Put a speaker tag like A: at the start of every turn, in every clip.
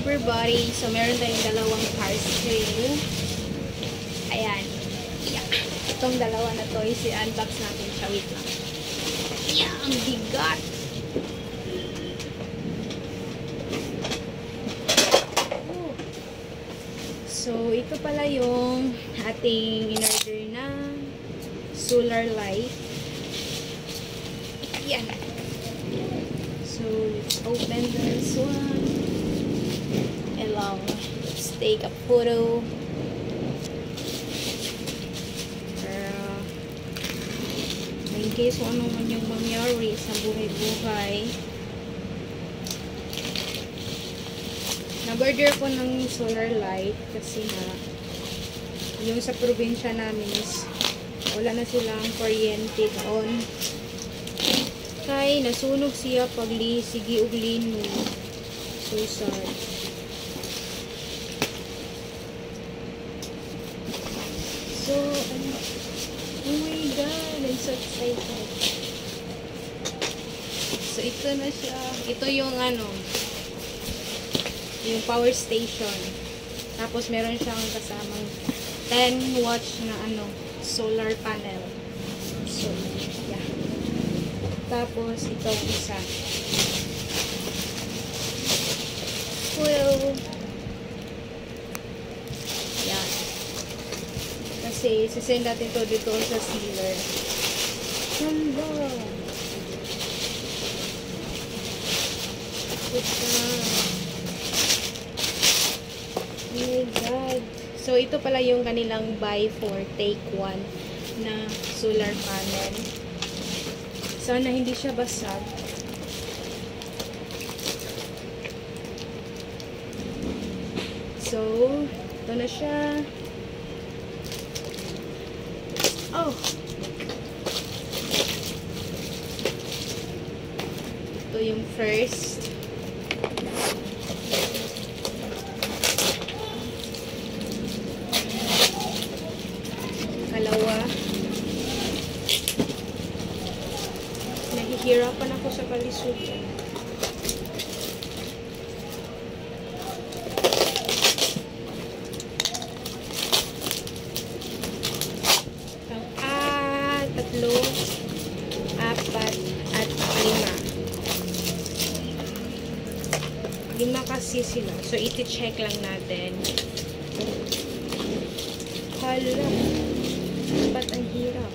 A: everybody. So, meron tayong dalawang parcel. Ayan. Yeah. Itong dalawa na to, i-unbox natin siya. Wait lang. Yeah, ang bigat. So, ito pala yung ating in-order na solar light. Ayan. So, let's open this one. Let's take a photo. In case kung ano man yung mangyari sa buhay-buhay. Nag-order ko ng solar light kasi nga yung sa probinsya namin is wala na silang kuryente doon. Kay nasunog siya pagli sige og lino. So sad. So, oh my God, I'm so excited. So, ito na siya. Ito yung yung power station. Tapos, meron siyang kasamang 10 watts na solar panel. So, yeah. Tapos, ito isa. Well, yeah. Kasi, sisend natin to dito sa sealer. Hello! Oh my God. So, ito pala yung kanilang buy 4, take 1 na solar panel. Sana hindi siya basag. So, ito na siya. Oh! Ito yung first. Kalawa. Nahihirapan ako sa kalisutan. Tatlo, 4, at 5. 5 kasi sila. So, iti-check lang natin. Hala. Ba't ang hirap?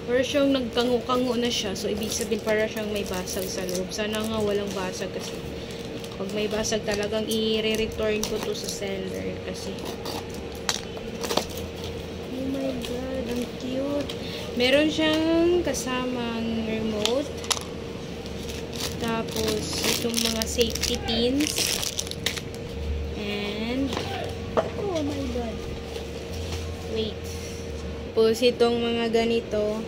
A: Para siyang nagkango-kango na siya. So, ibig sabihin para siyang may basag sa loob. Sana nga walang basag kasi pag may basag talagang i-return ko to sa seller kasi oh my God, ang cute. Meron siyang kasamang remote. Tapos itong mga safety pins. And oh my God. Wait. Tapos itong mga ganito.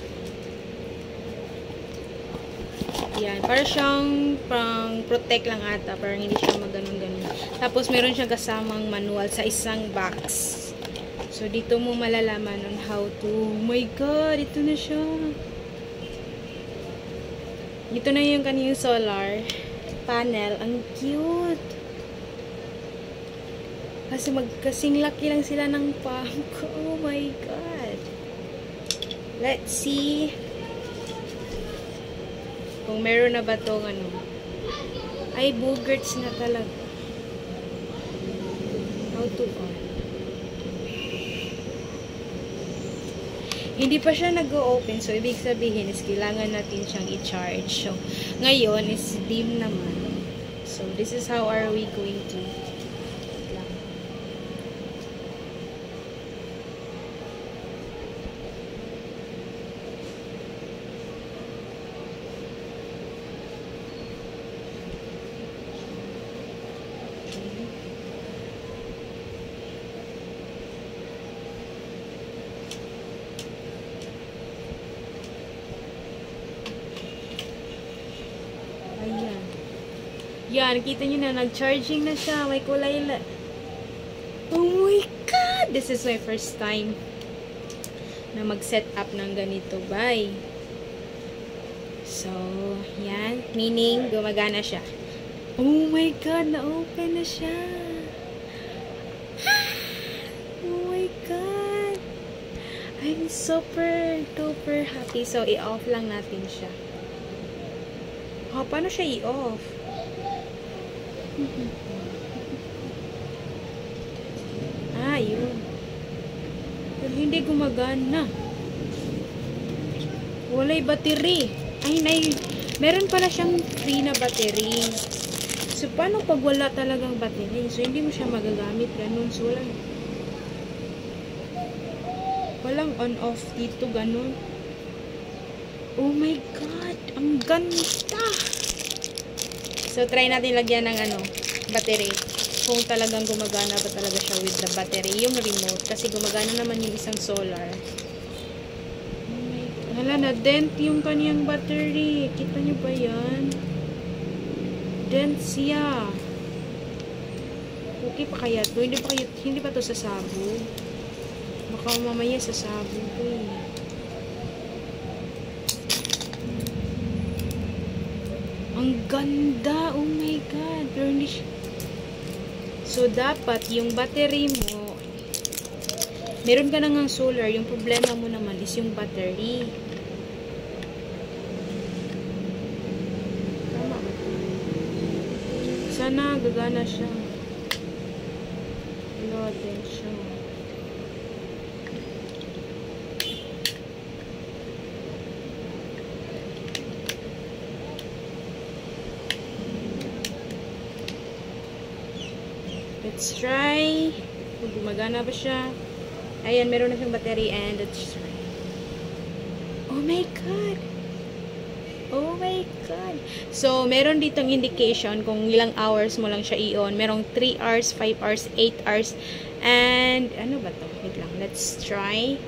A: Yan, para siyang pang protect lang ata, para hindi siya maganon-ganon. Tapos meron siyang kasamang manual sa isang box. So dito mo malalaman on how to. Oh my God, ito na siya. Ito na yung kaniyang solar panel. Ang cute. Kasi magkasing laki lang sila ng palm ko. Oh my God. Let's see kung meron na ba itong ay, boogerts na talaga. How to on? Hindi pa siya nag-o-open. So, ibig sabihin is kailangan natin siyang i-charge. So, ngayon is dim naman. So, this is how are we going to yan, kita nyo na, nag-charging na siya. May kulay na. Oh my God! This is my first time na mag-set up ng ganito. Bye! So, yan. Meaning, gumagana siya. Oh my God! Na-open na siya! Oh my God! I'm super duper happy. So, i-off lang natin siya. Oh, paano siya i-off? Ah, yun. Pero hindi gumagana. Walay battery. Ay, meron pala siyang free na battery. So, paano pag wala talagang battery? So, hindi mo siya magagamit. Ganun. So, walang on-off dito. Ganun. Oh my God! Ang ganda! So, try natin lagyan ng battery. Kung talagang gumagana ba talaga siya with the battery. Yung remote. Kasi gumagana naman yung isang solar. Oh my God. Hala, na-dent yung kaniyang battery. Kita nyo ba yan? Dent siya. Okay pa kaya to? Hindi pa to sasabog. Baka mamaya sasabog to eh. Ang ganda! Oh my God! Pero hindi siya. So, dapat yung battery mo, meron ka na ngang solar. Yung problema mo naman is yung battery. Tama ba? Sana gagana siya. Loaded siya. Let's try. Kung gumagana ba siya. Ayan, meron na siyang battery and let's try. Oh my God! Oh my God! So, meron ditong indication kung ilang hours mo lang siya i-on. Merong 3 hours, 5 hours, 8 hours. And, ano ba to? Wait lang. Let's try.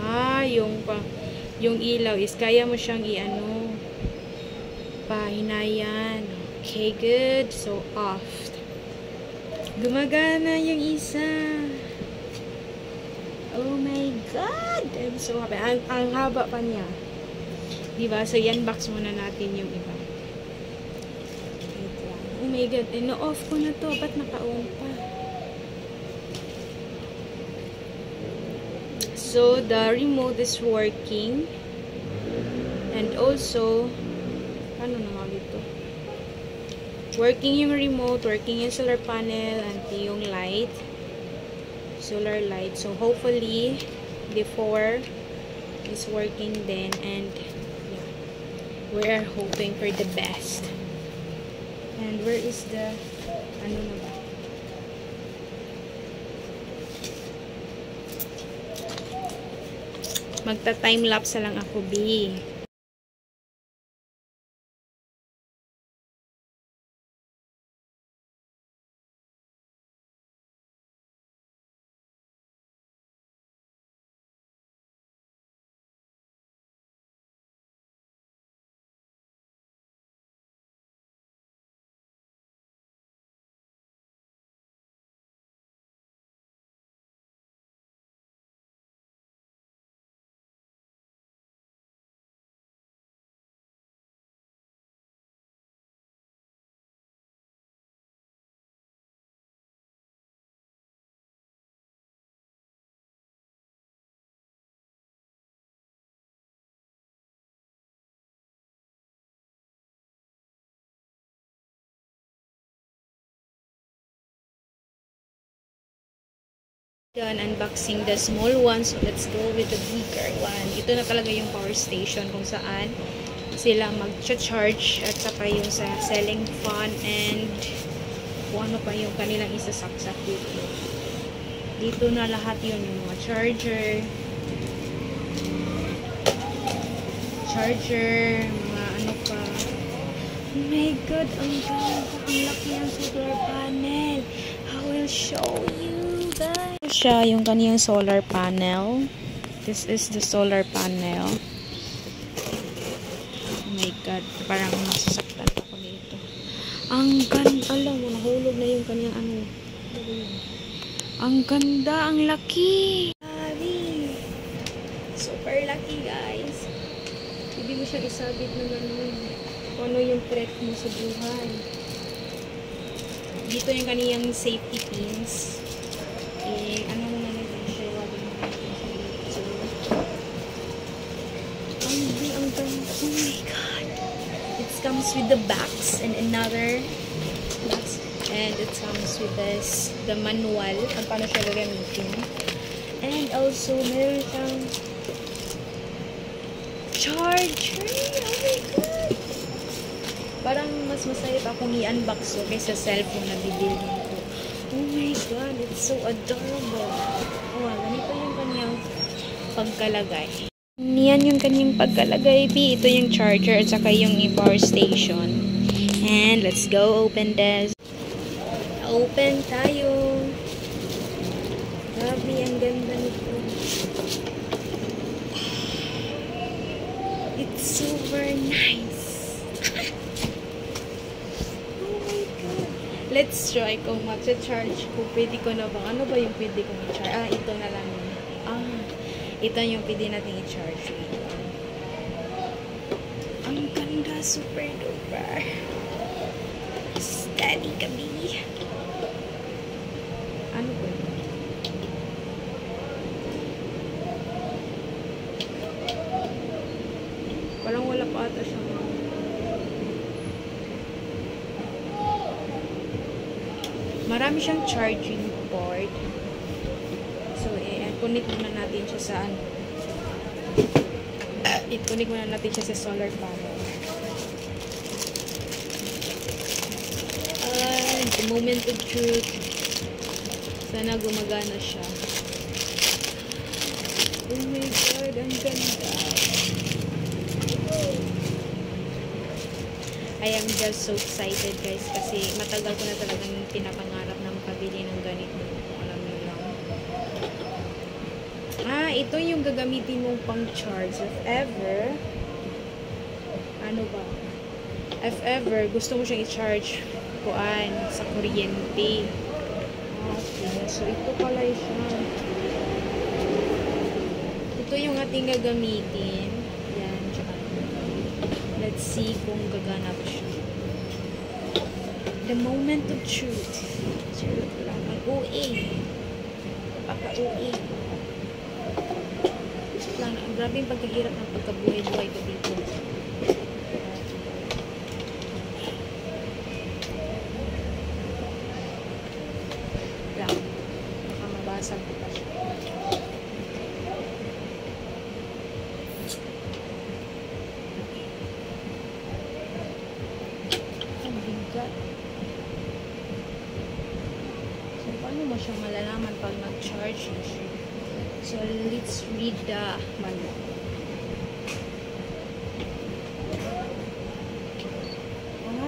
A: Ah, yung ilaw is kaya mo siyang pahinayan. Okay, good. So, off. Gumagana yung isa. Oh my God! I'm so happy. Ang haba pa niya. Diba? So, yan, box muna natin yung iba. Oh my God. No-off ko na to. Ba't naka-on pa? So, the remote is working. And also, ano naman dito? Working yung remote, working yung solar panel, and yung light. Solar light. So, hopefully, before is working then, and yeah, we are hoping for the best. And where is the, ano na ba? Magta-time-lapse lang ako, B. Done unboxing the small one, so let's go with the bigger one. Ito na talaga yung power station kung saan sila mag-charge at saka yung sa selling fan and kung ano pa yung kanilang isasaksak dito. Dito na lahat yun, yung mga charger, mga ano pa. Oh my God, ang ganda, ang laki ng solar panel. I will show you guys. Siya yung kaniyang solar panel. This is the solar panel. Oh my God, parang masasaktan ako dito. Ang ganda, alam mo, nahulog na yung kaniyang ano. Ang ganda, ang laki. Grabe. Super lucky, guys. Hindi mo siya isabit na gano'n. Kung ano yung threat mo sa buhay. Dito yung kaniyang safety pins. Ano mo na natin siya. Wala mo natin siya dito. Ang ganda. Oh my God. It comes with the box and another box. And it comes with this, the manual. Kung paano siya gagamitin. And also, meron siyang charger. Oh my God. Parang mas masaya pa akong i-unbox ko kaysa cellphone na bibili ko. Oh my God. It's so adorable. Oh, ganito yung kanyang pagkalagay. Yan yung kanyang pagkalagay. Ito yung charger at saka yung power station. And let's go open this. Open tayo. Grabe, ang ganda nito. It's super nice. Oh my God. Let's try kung mag-charge ko. Pwede ko na ba? Ano ba yung pwede kong i-charge? Ito na lang yun. Ito yung pwede natin i-charge. Ang ganda. Super duper. Steady kami. Ano ba? Parang wala pa ata siya. Marami siyang charging port. So, connect muna natin siya sa i-connect muna natin siya sa solar panel. The moment of truth. Sana gumagana siya. Oh my God, ang ganda. I am just so excited, guys, kasi matagal ko na talagang pinapangarap ng pabili ng ganito. Alam niyo lang. Ito yung gagamitin mong pang-charge. If ever, ano ba? If ever, gusto mo siyang i-charge sa kuryente. Okay, so ito pala siya. Ito yung ating gagamitin. Yan, tsaka. Let's see kung gagana ba siya. The moment of truth. Charot lang. Ang OA. Pagka-OA. Lang, grabe yung pagkahirap ng pagkabuhay-buhay ko dito. Lang. Baka mabasag ko pa siya. Ang bigat. So, paano mo siya malalaman pag nag-charge na siya? So, let's read the manual.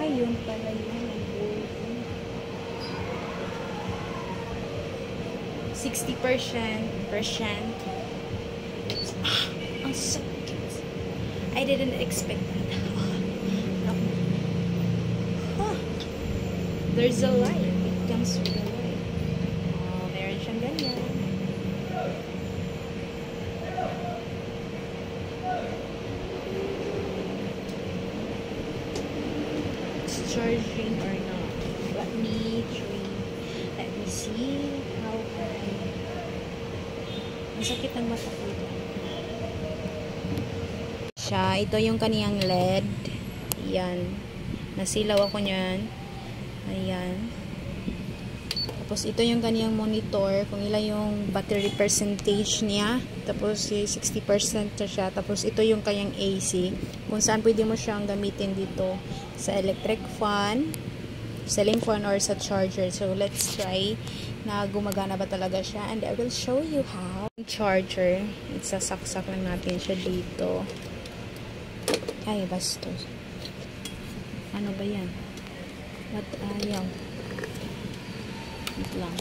A: Yun pala yun. 60%. Ang sakit. I didn't expect that. There's a light. It comes with a light. Meron siyang ganyan. Charging or not. Let me see how ang sakit ng mata ko ito. Ito yung kaniyang LED. Yan. Nasilaw ako niyan. Ayan. Tapos ito yung kaniyang monitor. Kung ilan yung battery percentage niya. Tapos 60% na siya. Tapos ito yung kanyang AC. Kung saan pwede mo siyang gamitin dito. Sa electric fan, ceiling fan, or sa charger. So, let's try na gumagana ba talaga siya. And I will show you how. Charger. Isasaksak lang natin siya dito. Ay, bastos. Ano ba yan? Ba't ayaw? Wait lang.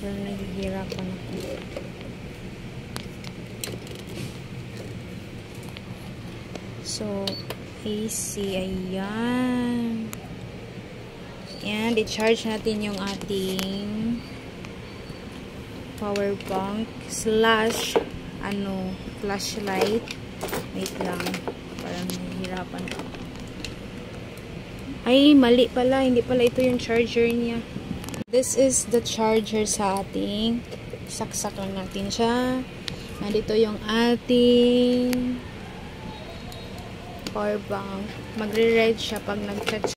A: Pero nagigirapan ako. So, AC, ayan. And i-charge natin yung ating power bank slash flashlight. Wait lang, parang nahihirapan ko. Ay, mali pala, hindi pala ito yung charger niya. This is the charger sa ating. Saksak lang natin siya. Nandito yung ating power bank. Magre-red siya pag nag-charge.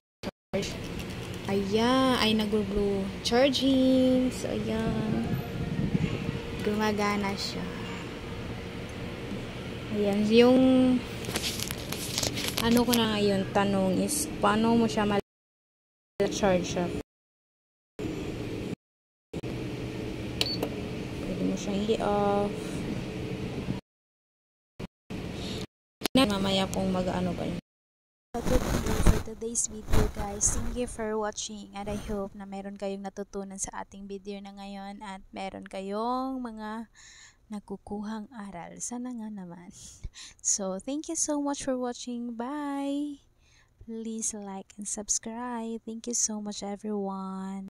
A: Ayan, ay nag-blue charging. So, ayan. Gumagana siya. Ayan, yung ano ko na ngayon, tanong is, paano mo siya ma-charge siya? Pwede mo siyang i-off. Mamaya kung mag-ano pa yun. For today's video guys, thank you for watching and I hope na meron kayong natutunan sa ating video na ngayon at meron kayong mga nakukuhang aral. Sana nga naman. So, thank you so much for watching. Bye! Please like and subscribe. Thank you so much everyone.